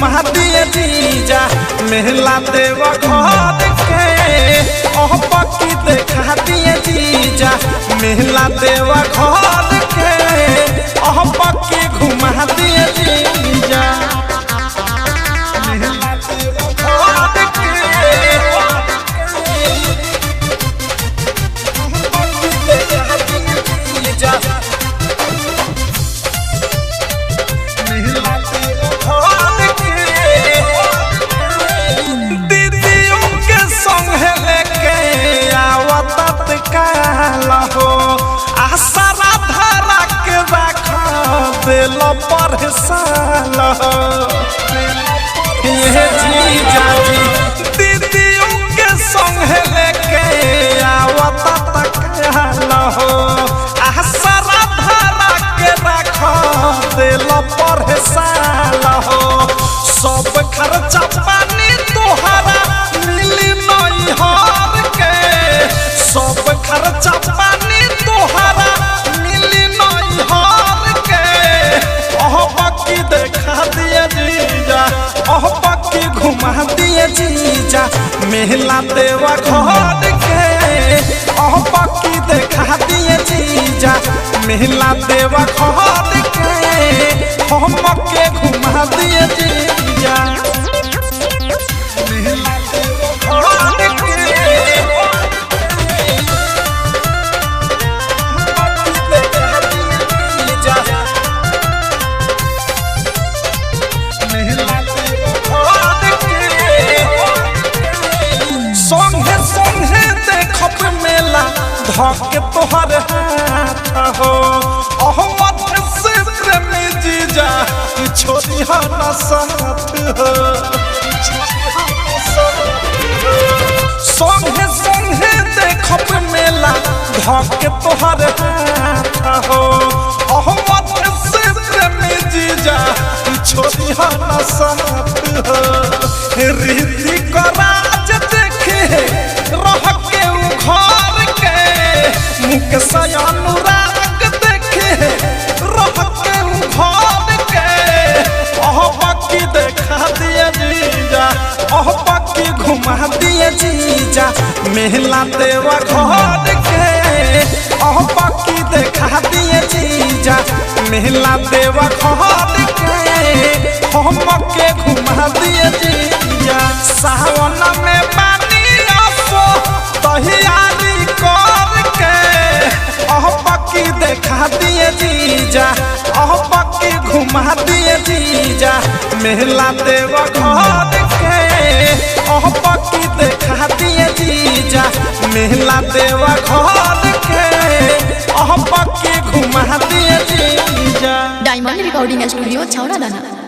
घुमा दिए जीजा मेला देव घर के ओह पक्की देखा दिए जीजा मेला देव घर के ओह पक्की घुमा दिए जीजा मेला देव घर के आसरा धरा के रख दिल पर साल जीजा जी दीदियों के संग लेके आवत तक हो आसरा धरा के रख दिल पर साल हो सब खर्चा पानी तोहरा मिली नहीं हार के सब खर्चा पानी तोहरा मिली नहीं हार के ओह पक्की देखा दिए जीजा ओह पक्की घुमा दिए जीजा मेला देवा घर के ओह पक्की देखा दिए जीजा मेला देवा घर के ओह पक्के घुमा दिए जीजा मेला देवा घर के संगे संगे देखब मेला धके तोहर हाथ हो अहमद से प्रेमी जीजा छोड़ी न साथ हो संगे संगे देखब मेला धके तोहर हाथ हो अहमद से प्रेमी जीजा छोड़ी न साथ हो रीति कराज रह के घर के मुख से अनुराग देखे रह के घर के ओह पक्की देखा दिए जीजा ओह पक्की घुमा दिए जीजा मेला देवा घर के ओह पक्की देखा दिए जीजा मेला देवा घर के ओह पक्के घुमा दिए जीजा सावन में तैयारी करके ओह पक्की देखा दिए जीजा ओह पक्की घुमा दिए जीजा मेला देवा घर के ओह पक्की देखा दिए जीजा मेला देवा घर के ओह पक्की घुमा दिए जीजा डायमंड रिकॉर्डिंग स्टूडियो छौड़ा दाना।